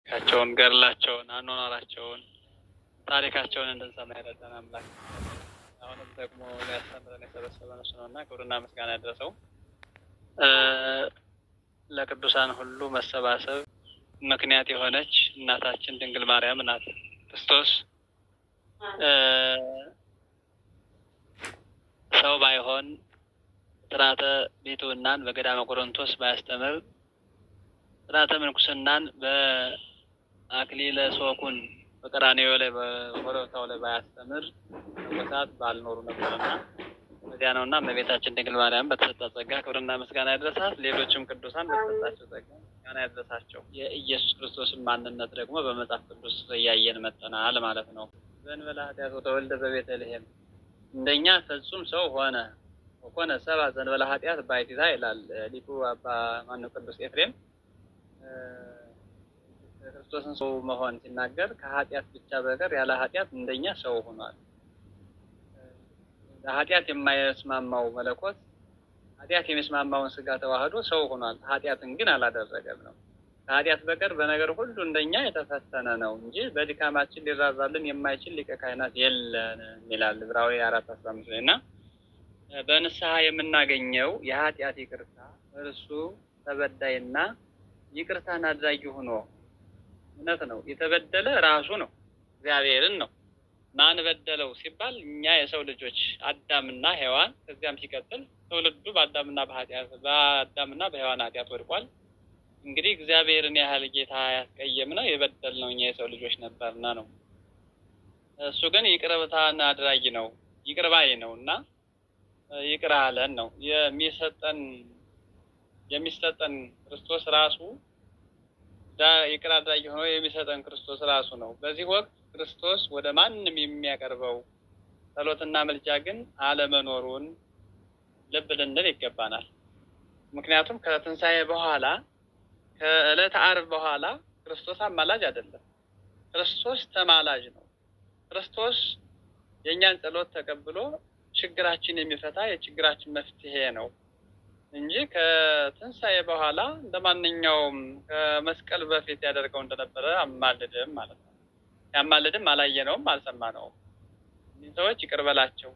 ካቸውን ገርላቸውን አኗኗራቸውን ታሪካቸውን እንድንሰማ ይረዳን አምላክ። አሁንም ደግሞ ሊያስተምረን የሰበሰበን እሱ ነውና ክብርና ምስጋና ያድረሰው። ለቅዱሳን ሁሉ መሰባሰብ ምክንያት የሆነች እናታችን ድንግል ማርያም ናት። ክርስቶስ ሰው ባይሆን ስርዓተ ቤቱናን በገዳመ ቆሮንቶስ ባያስተምር ስርዓተ ምንኩስናን በአክሊለ ሶኩን በቀራንዮ ላይ በኮረብታው ላይ ባያስተምር ሰዓት ባልኖሩ ነበርና በዚያ ነውና እመቤታችን ድንግል ማርያም በተሰጣት ጸጋ ክብርና ምስጋና ያድረሳት። ሌሎችም ቅዱሳን በተሰጣቸው ጸጋ ምስጋና ያድረሳቸው። የኢየሱስ ክርስቶስን ማንነት ደግሞ በመጽሐፍ ቅዱስ እያየን መጥተናል ማለት ነው። ዘእንበለ ኃጢአት ወተወልደ በቤተልሔም እንደኛ ፍጹም ሰው ሆነ ወኮነ ሰብአ ዘእንበለ ኃጢአት ባሕቲታ ይላል ሊቁ አባ ማነው ቅዱስ ኤፍሬም። ክርስቶስን ሰው መሆን ሲናገር ከኃጢአት ብቻ በቀር ያለ ኃጢአት እንደኛ ሰው ሆኗል። ኃጢአት የማይስማማው መለኮት ኃጢአት የሚስማማውን ስጋ ተዋህዶ ሰው ሆኗል። ኃጢአትን ግን አላደረገም ነው። ከኃጢአት በቀር በነገር ሁሉ እንደኛ የተፈተነ ነው እንጂ በድካማችን ሊራራልን የማይችል ሊቀ ካህናት የለንም ይላል ዕብራውያን 4:15 ላይ እና በንስሐ የምናገኘው የኃጢአት ይቅርታ እርሱ ተበዳይና ይቅርታን አድራጊ ሆኖ እውነት ነው። የተበደለ ራሱ ነው፣ እግዚአብሔርን ነው። ማን በደለው ሲባል እኛ የሰው ልጆች አዳምና ሔዋን፣ ከዚያም ሲቀጥል ትውልዱ በአዳምና በሔዋን ኃጢአት ወድቋል። እንግዲህ እግዚአብሔርን ያህል ጌታ ያስቀየምነው የበደልነው እኛ የሰው ልጆች ነበርና ነው። እሱ ግን ይቅርታን አድራጊ ነው፣ ይቅር ባይ ነውና ይቅር አለን ነው። የሚሰጠን ክርስቶስ ራሱ ይቅር አድራጊ ሆኖ የሚሰጠን ክርስቶስ ራሱ ነው። በዚህ ወቅት ክርስቶስ ወደ ማንም የሚያቀርበው ጸሎትና ምልጃ ግን አለመኖሩን ልብ ልንል ይገባናል። ምክንያቱም ከትንሣኤ በኋላ ከዕለተ ዓርብ በኋላ ክርስቶስ አማላጅ አይደለም፣ ክርስቶስ ተማላጅ ነው። ክርስቶስ የእኛን ጸሎት ተቀብሎ ችግራችን የሚፈታ የችግራችን መፍትሄ ነው እንጂ ከትንሣኤ በኋላ እንደማንኛውም ከመስቀል በፊት ያደርገው እንደነበረ አማልድም ማለት ነው። ያማልድም አላየነውም፣ አልሰማነውም። እነዚህ ሰዎች ይቅር በላቸው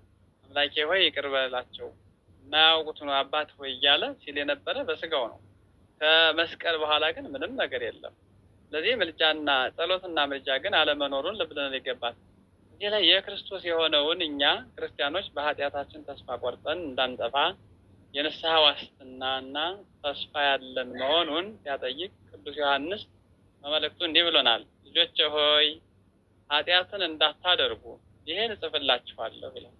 አምላኬ ሆይ ይቅር በላቸው የማያውቁት ነው አባት ሆይ እያለ ሲል የነበረ በስጋው ነው። ከመስቀል በኋላ ግን ምንም ነገር የለም። ስለዚህ ምልጃና ጸሎትና ምልጃ ግን አለመኖሩን ልብ ልንል ይገባል። እዚህ ላይ የክርስቶስ የሆነውን እኛ ክርስቲያኖች በኃጢአታችን ተስፋ ቆርጠን እንዳንጠፋ የንስሐ ዋስትናና ተስፋ ያለን መሆኑን ሲያጠይቅ ቅዱስ ዮሐንስ በመልእክቱ እንዲህ ብሎናል። ልጆቼ ሆይ ኃጢአትን እንዳታደርጉ ይሄን እጽፍላችኋለሁ ይላል።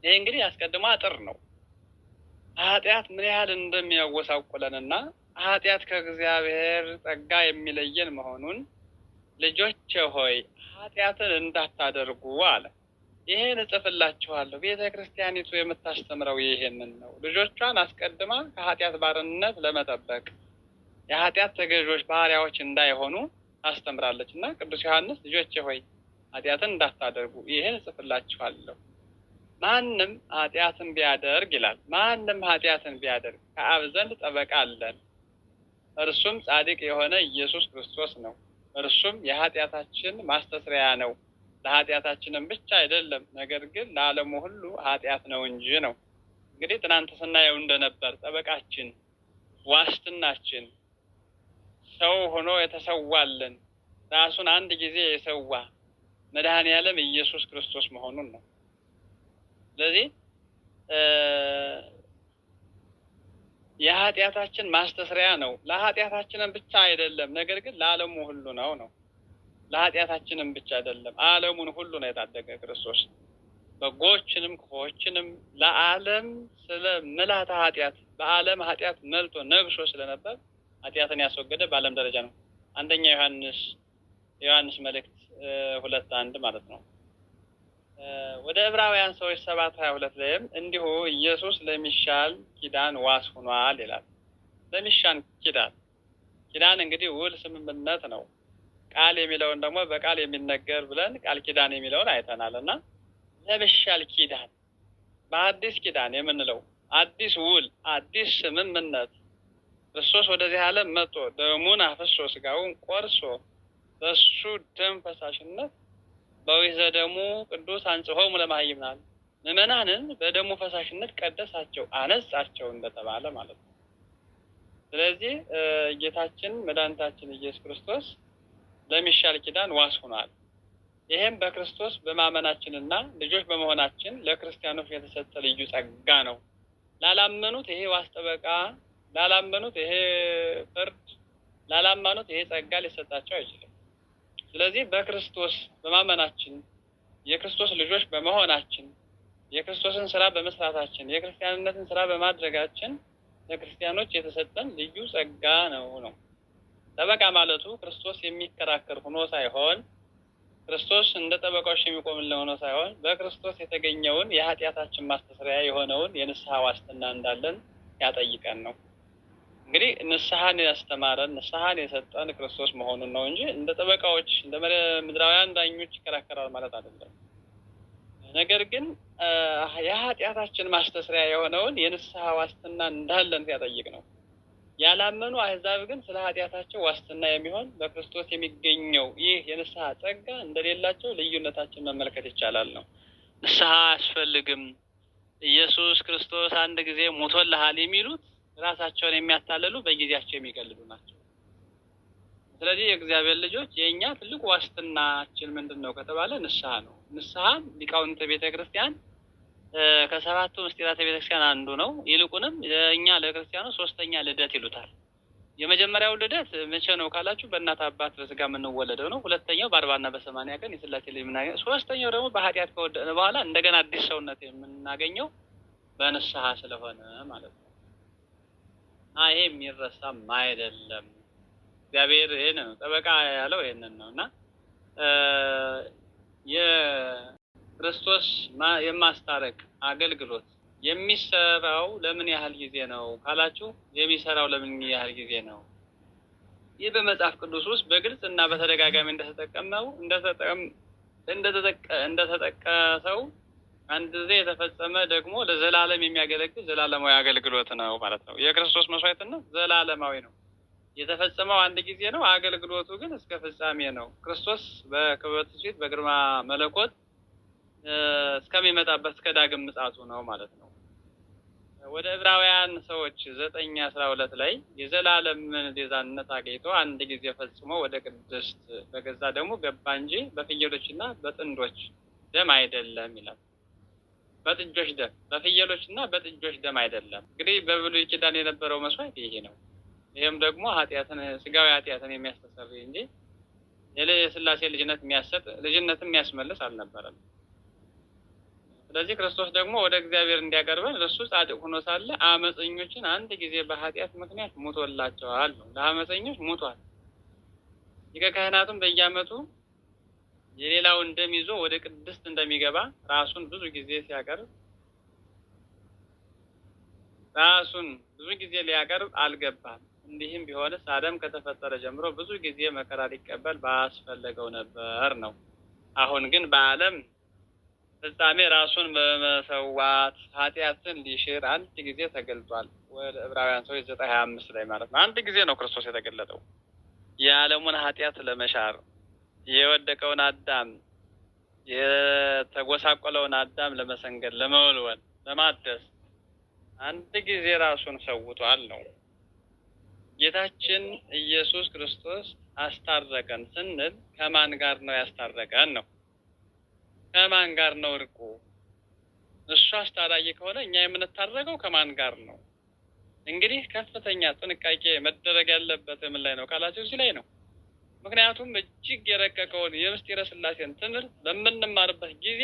ይሄ እንግዲህ አስቀድሞ አጥር ነው። ኃጢአት ምን ያህል እንደሚያወሳቁለንና ኃጢአት ከእግዚአብሔር ጸጋ የሚለየን መሆኑን ልጆቼ ሆይ ኃጢአትን እንዳታደርጉ አለ። ይሄን እጽፍላችኋለሁ። ቤተ ክርስቲያኒቱ የምታስተምረው ይሄንን ነው። ልጆቿን አስቀድማ ከኃጢአት ባርነት ለመጠበቅ የኃጢአት ተገዦች ባሪያዎች እንዳይሆኑ ታስተምራለች እና ቅዱስ ዮሐንስ ልጆቼ ሆይ ኃጢአትን እንዳታደርጉ ይሄን እጽፍላችኋለሁ። ማንም ኃጢአትን ቢያደርግ ይላል፣ ማንም ኃጢአትን ቢያደርግ ከአብ ዘንድ ጠበቃ አለን፣ እርሱም ጻድቅ የሆነ ኢየሱስ ክርስቶስ ነው። እርሱም የኃጢአታችን ማስተስሪያ ነው፣ ለኃጢአታችንም ብቻ አይደለም፣ ነገር ግን ለዓለሙ ሁሉ ኃጢአት ነው እንጂ ነው። እንግዲህ ትናንት ስናየው እንደነበር ጠበቃችን፣ ዋስትናችን ሰው ሆኖ የተሰዋልን ራሱን አንድ ጊዜ የሰዋ መድኃኔዓለም ኢየሱስ ክርስቶስ መሆኑን ነው። ስለዚህ የኃጢአታችን ማስተስሪያ ነው። ለኃጢአታችንም ብቻ አይደለም፣ ነገር ግን ለዓለሙ ሁሉ ነው። ለኃጢአታችንም ብቻ አይደለም፣ ዓለሙን ሁሉ ነው የታደገ ክርስቶስ። በጎችንም ክፉዎችንም ለዓለም ስለ ምልዓተ ኃጢአት በዓለም ኃጢአት መልቶ ነግሶ ስለነበር ኃጢአትን ያስወገደ በዓለም ደረጃ ነው። አንደኛ ዮሐንስ መልእክት 2:1 ማለት ነው። ወደ ዕብራውያን ሰዎች 7:22 ላይም እንዲሁ ኢየሱስ ለሚሻል ኪዳን ዋስ ሆኗል ይላል። ለሚሻል ኪዳን እንግዲህ ውል ስምምነት ነው። ቃል የሚለውን ደግሞ በቃል የሚነገር ብለን ቃል ኪዳን የሚለውን አይተናል እና ለሚሻል ኪዳን በአዲስ ኪዳን የምንለው አዲስ ውል፣ አዲስ ስምምነት ክርስቶስ ወደዚህ ዓለም መጥቶ ደሙን አፍሶ ስጋውን ቆርሶ በሱ ደም ፈሳሽነት በወይዘ ደሙ ቅዱስ አንጽሖሙ ለማህይምናን ምዕመናንን በደሙ ፈሳሽነት ቀደሳቸው፣ አነጻቸው እንደተባለ ማለት ነው። ስለዚህ ጌታችን መድኃኒታችን ኢየሱስ ክርስቶስ ለሚሻል ኪዳን ዋስ ሆኗል። ይሄም በክርስቶስ በማመናችንና ልጆች በመሆናችን ለክርስቲያኖች የተሰጠ ልዩ ጸጋ ነው። ላላመኑት ይሄ ዋስ ጠበቃ፣ ላላመኑት ይሄ ፍርድ፣ ላላመኑት ይሄ ጸጋ ሊሰጣቸው አይችልም። ስለዚህ በክርስቶስ በማመናችን የክርስቶስ ልጆች በመሆናችን የክርስቶስን ስራ በመስራታችን የክርስቲያንነትን ስራ በማድረጋችን ለክርስቲያኖች የተሰጠን ልዩ ጸጋ ነው። ጠበቃ ማለቱ ክርስቶስ የሚከራከር ሆኖ ሳይሆን ክርስቶስ እንደ ጠበቃዎች የሚቆምልን ሆኖ ሳይሆን በክርስቶስ የተገኘውን የኃጢአታችን ማስተስሪያ የሆነውን የንስሐ ዋስትና እንዳለን ያጠይቀን ነው። እንግዲህ ንስሐን ያስተማረን ንስሐን የሰጠን ክርስቶስ መሆኑን ነው እንጂ እንደ ጠበቃዎች እንደ ምድራውያን ዳኞች ይከራከራል ማለት አይደለም። ነገር ግን የኃጢአታችን ማስተስሪያ የሆነውን የንስሐ ዋስትና እንዳለን ሲያጠይቅ ነው። ያላመኑ አሕዛብ ግን ስለ ኃጢአታቸው ዋስትና የሚሆን በክርስቶስ የሚገኘው ይህ የንስሐ ጸጋ እንደሌላቸው ልዩነታችን መመልከት ይቻላል ነው። ንስሐ አያስፈልግም፣ ኢየሱስ ክርስቶስ አንድ ጊዜ ሞቶልሃል የሚሉት ራሳቸውን የሚያታለሉ በጊዜያቸው የሚቀልዱ ናቸው። ስለዚህ የእግዚአብሔር ልጆች የእኛ ትልቁ ዋስትናችን ምንድን ነው ከተባለ ንስሐ ነው። ንስሐ ሊቃውንተ ቤተ ክርስቲያን ከሰባቱ ምስጢራተ ቤተ ክርስቲያን አንዱ ነው። ይልቁንም እኛ ለክርስቲያኑ ሶስተኛ ልደት ይሉታል። የመጀመሪያው ልደት መቼ ነው ካላችሁ በእናት አባት በስጋ የምንወለደው ነው። ሁለተኛው በ40 እና በ80 ቀን የሥላሴ ልጅ የምናገኘው፣ ሶስተኛው ደግሞ በኃጢአት ከወደቅን በኋላ እንደገና አዲስ ሰውነት የምናገኘው በንስሐ ስለሆነ ማለት ነው። ይሄ የሚረሳም አይደለም። እግዚአብሔር ይሄን ነው ጠበቃ ያለው ይሄንን ነውና የክርስቶስ የማስታረቅ አገልግሎት የሚሰራው ለምን ያህል ጊዜ ነው ካላችሁ የሚሰራው ለምን ያህል ጊዜ ነው? ይህ በመጽሐፍ ቅዱስ ውስጥ በግልጽ እና በተደጋጋሚ እንደተጠቀሰው አንድ ጊዜ የተፈጸመ ደግሞ ለዘላለም የሚያገለግል ዘላለማዊ አገልግሎት ነው ማለት ነው። የክርስቶስ መስዋዕትነት ዘላለማዊ ነው። የተፈጸመው አንድ ጊዜ ነው። አገልግሎቱ ግን እስከ ፍጻሜ ነው። ክርስቶስ በክብር ትስብእት በግርማ መለኮት እስከሚመጣበት እስከ ዳግም ምጽአቱ ነው ማለት ነው። ወደ ዕብራውያን ሰዎች 9:12 ላይ የዘላለምን ቤዛነት አግኝቶ አንድ ጊዜ ፈጽሞ ወደ ቅድስት በገዛ ደግሞ ገባ እንጂ በፍየሎችና በጥንዶች ደም አይደለም ይላል። በጥጆች ደም፣ በፍየሎችና በጥጆች ደም አይደለም። እንግዲህ በብሉይ ኪዳን የነበረው መስዋዕት ይሄ ነው። ይሄም ደግሞ ኃጢአትን ስጋዊ ኃጢአትን የሚያስተሰርይ እንጂ የሥላሴ ልጅነት የሚያሰጥ ልጅነትን የሚያስመልስ አልነበረም። ስለዚህ ክርስቶስ ደግሞ ወደ እግዚአብሔር እንዲያቀርበን እሱ ጻድቅ ሆኖ ሳለ አመፀኞችን አንድ ጊዜ በኃጢአት ምክንያት ሞቶላቸዋል ነው። ለአመፀኞች ሞቷል። ሊቀ ካህናቱም በየዓመቱ የሌላውን ደም ይዞ ወደ ቅድስት እንደሚገባ ራሱን ብዙ ጊዜ ሲያቀርብ ራሱን ብዙ ጊዜ ሊያቀርብ አልገባም። እንዲህም ቢሆንስ አደም ከተፈጠረ ጀምሮ ብዙ ጊዜ መከራ ሊቀበል ባስፈለገው ነበር ነው። አሁን ግን በዓለም ፍጻሜ ራሱን በመሰዋት ኃጢአትን ሊሽር አንድ ጊዜ ተገልጧል። ወደ ዕብራውያን ሰዎች 9:25 ላይ ማለት ነው። አንድ ጊዜ ነው ክርስቶስ የተገለጠው የዓለሙን ኃጢአት ለመሻር የወደቀውን አዳም የተጎሳቆለውን አዳም ለመሰንገድ ለመወልወል ለማደስ አንድ ጊዜ ራሱን ሰውቷል ነው። ጌታችን ኢየሱስ ክርስቶስ አስታረቀን ስንል ከማን ጋር ነው ያስታረቀን ነው? ከማን ጋር ነው እርቁ? እሱ አስታራቂ ከሆነ እኛ የምንታረቀው ከማን ጋር ነው? እንግዲህ ከፍተኛ ጥንቃቄ መደረግ ያለበት ምን ላይ ነው ካላችሁ እዚህ ላይ ነው። ምክንያቱም እጅግ የረቀቀውን የምስጢረ ሥላሴን ትምህርት በምንማርበት ጊዜ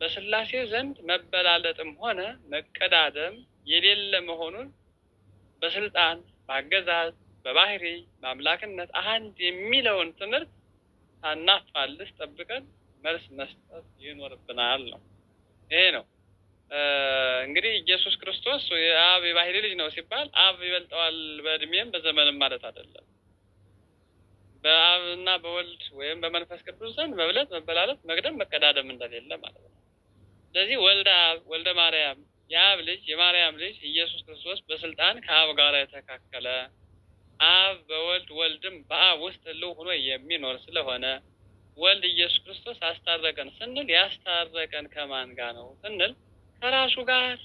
በሥላሴ ዘንድ መበላለጥም ሆነ መቀዳደም የሌለ መሆኑን በስልጣን በአገዛዝ በባህሪ በአምላክነት አንድ የሚለውን ትምህርት ሳናፋልስ ጠብቀን መልስ መስጠት ይኖርብናል ነው። ይሄ ነው እንግዲህ ኢየሱስ ክርስቶስ የአብ የባህሪ ልጅ ነው ሲባል አብ ይበልጠዋል በእድሜም በዘመንም ማለት አይደለም። በአብና በወልድ ወይም በመንፈስ ቅዱስ ዘንድ መብለጥ መበላለጥ መቅደም መቀዳደም እንደሌለ ማለት ነው። ስለዚህ ወልደ አብ ወልደ ማርያም የአብ ልጅ የማርያም ልጅ ኢየሱስ ክርስቶስ በስልጣን ከአብ ጋር የተካከለ አብ በወልድ ወልድም በአብ ውስጥ ህልው ሆኖ የሚኖር ስለሆነ ወልድ ኢየሱስ ክርስቶስ አስታረቀን ስንል ያስታረቀን ከማን ጋር ነው ስንል ከራሱ ጋር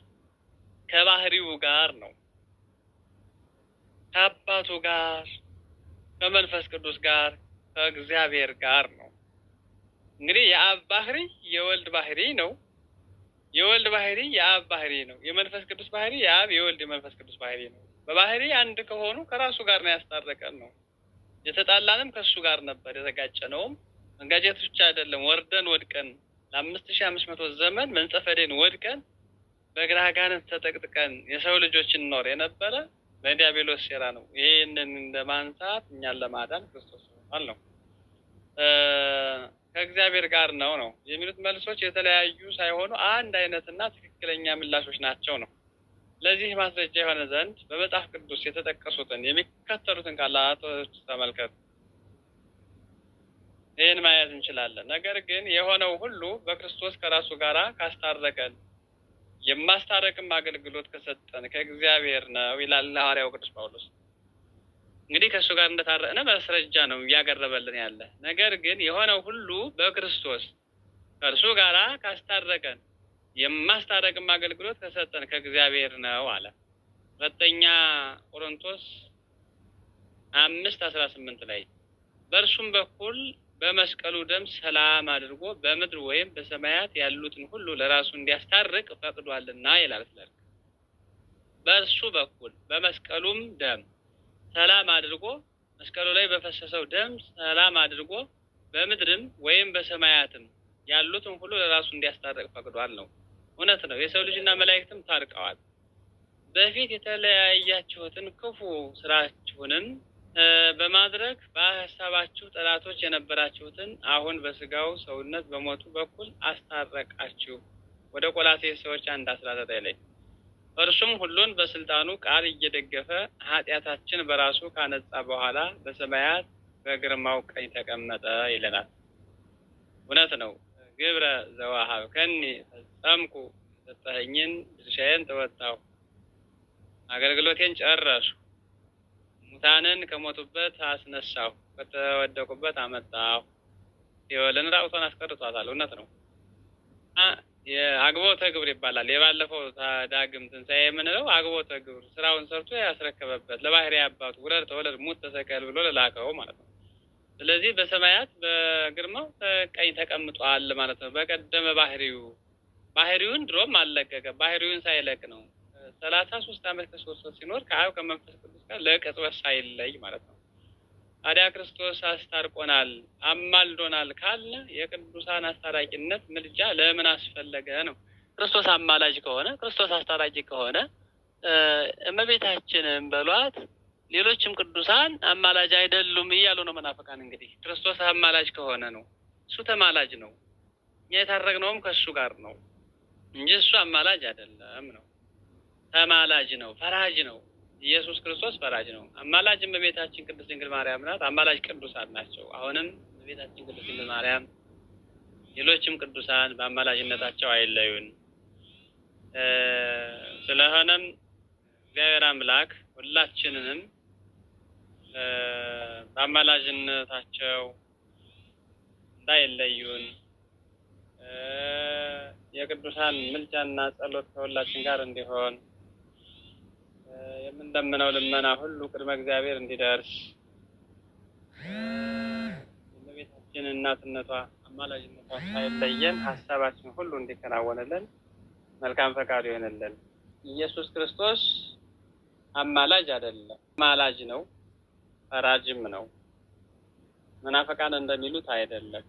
ከባህሪው ጋር ነው። ከአባቱ ጋር ከመንፈስ ቅዱስ ጋር ከእግዚአብሔር ጋር ነው። እንግዲህ የአብ ባህሪ የወልድ ባህሪ ነው። የወልድ ባህሪ የአብ ባህሪ ነው። የመንፈስ ቅዱስ ባህሪ የአብ የወልድ የመንፈስ ቅዱስ ባህሪ ነው። በባህሪ አንድ ከሆኑ ከራሱ ጋር ነው ያስታረቀን ነው። የተጣላንም ከሱ ጋር ነበር። የተጋጨነውም መንጋጨት ብቻ አይደለም፣ ወርደን ወድቀን ለ5500 ዘመን መንጸፈዴን ወድቀን በግራ አጋንንት ተጠቅጥቀን የሰው ልጆች እንኖር የነበረ በዲያብሎስ ሴራ ነው። ይሄንን እንደማንሳት እኛን ለማዳን ክርስቶስ ሆኗል ነው። ከእግዚአብሔር ጋር ነው የሚሉት መልሶች የተለያዩ ሳይሆኑ አንድ አይነትና ትክክለኛ ምላሾች ናቸው ነው። ለዚህ ማስረጃ የሆነ ዘንድ በመጽሐፍ ቅዱስ የተጠቀሱትን የሚከተሉትን ቃላቶች ተመልከቱ። ይህን ማየት እንችላለን። ነገር ግን የሆነው ሁሉ በክርስቶስ ከራሱ ጋራ ካስታረቀን የማስታረቅም አገልግሎት ከሰጠን ከእግዚአብሔር ነው ይላል ሐዋርያው ቅዱስ ጳውሎስ። እንግዲህ ከእሱ ጋር እንደታረቅን ማስረጃ ነው እያቀረበልን ያለ። ነገር ግን የሆነው ሁሉ በክርስቶስ ከእርሱ ጋራ ካስታረቀን የማስታረቅም አገልግሎት ከሰጠን ከእግዚአብሔር ነው አለ። ሁለተኛ ቆሮንቶስ 5:18 ላይ በእርሱም በኩል በመስቀሉ ደም ሰላም አድርጎ በምድር ወይም በሰማያት ያሉትን ሁሉ ለራሱ እንዲያስታርቅ ፈቅዷልና ይላል። በእርሱ በኩል በመስቀሉም ደም ሰላም አድርጎ መስቀሉ ላይ በፈሰሰው ደም ሰላም አድርጎ በምድርም ወይም በሰማያትም ያሉትን ሁሉ ለራሱ እንዲያስታርቅ ፈቅዷል ነው። እውነት ነው። የሰው ልጅና መላእክትም ታርቀዋል። በፊት የተለያያችሁትን ክፉ ስራችሁንም በማድረግ በሐሳባችሁ ጠላቶች የነበራችሁትን አሁን በስጋው ሰውነት በሞቱ በኩል አስታረቃችሁ። ወደ ቆላስይስ ሰዎች 1:19 ላይ እርሱም ሁሉን በስልጣኑ ቃል እየደገፈ ኃጢአታችን በራሱ ካነጻ በኋላ በሰማያት በግርማው ቀኝ ተቀመጠ ይለናል። እውነት ነው። ግብረ ዘወሀብከኒ ፈጸምኩ፣ የሰጠኸኝን ድርሻዬን ተወጣሁ፣ አገልግሎቴን ጨረሱ፣ ሙታንን ከሞቱበት አስነሳሁ፣ ከተወደቁበት አመጣሁ። ሲኦልን ራቁቷን አስቀርቷታል። እውነት ነው። የአግቦተ ግብር ይባላል። የባለፈው ዳግም ትንሣኤ የምንለው አግቦተ ግብር ስራውን ሰርቶ ያስረከበበት ለባህሪ አባቱ ውረድ ተወለድ ሙት ተሰቀል ብሎ ለላከው ማለት ነው። ስለዚህ በሰማያት በግርማው ቀኝ ተቀምጧል ማለት ነው። በቀደመ ባህሪውን ድሮም አልለቀቀ። ባህሪውን ሳይለቅ ነው 33 ዓመት ከ3 ወር ሲኖር ከአብ ከመንፈስ ቅዱስ ጋር ለቅጽበት ሳይለይ ማለት ነው። ታዲያ ክርስቶስ አስታርቆናል፣ አማልዶናል ካለ የቅዱሳን አስታራቂነት ምልጃ ለምን አስፈለገ ነው? ክርስቶስ አማላጅ ከሆነ ክርስቶስ አስታራቂ ከሆነ እመቤታችንን በሏት ሌሎችም ቅዱሳን አማላጅ አይደሉም እያሉ ነው መናፍቃን። እንግዲህ ክርስቶስ አማላጅ ከሆነ ነው፣ እሱ ተማላጅ ነው። እኛ የታረቅነውም ከእሱ ጋር ነው እንጂ እሱ አማላጅ አይደለም ነው። ተማላጅ ነው፣ ፈራጅ ነው። ኢየሱስ ክርስቶስ ፈራጅ ነው። አማላጅ እመቤታችን ቅድስት ድንግል ማርያም ናት። አማላጅ ቅዱሳን ናቸው። አሁንም እመቤታችን ቅድስት ድንግል ማርያም ሌሎችም ቅዱሳን በአማላጅነታቸው አይለዩን። ስለሆነም እግዚአብሔር አምላክ ሁላችንንም በአማላጅነታቸው እንዳይለዩን የቅዱሳን ምልጃና ጸሎት ከሁላችን ጋር እንዲሆን የምንለምነው ልመና ሁሉ ቅድመ እግዚአብሔር እንዲደርስ የእመቤታችን እናትነቷ አማላጅነቷ ሳይለየን ሀሳባችን ሁሉ እንዲከናወንልን መልካም ፈቃዱ ይሆንልን። ኢየሱስ ክርስቶስ አማላጅ አይደለም፣ አማላጅ ነው፣ ፈራጅም ነው። መናፍቃን እንደሚሉት አይደለም።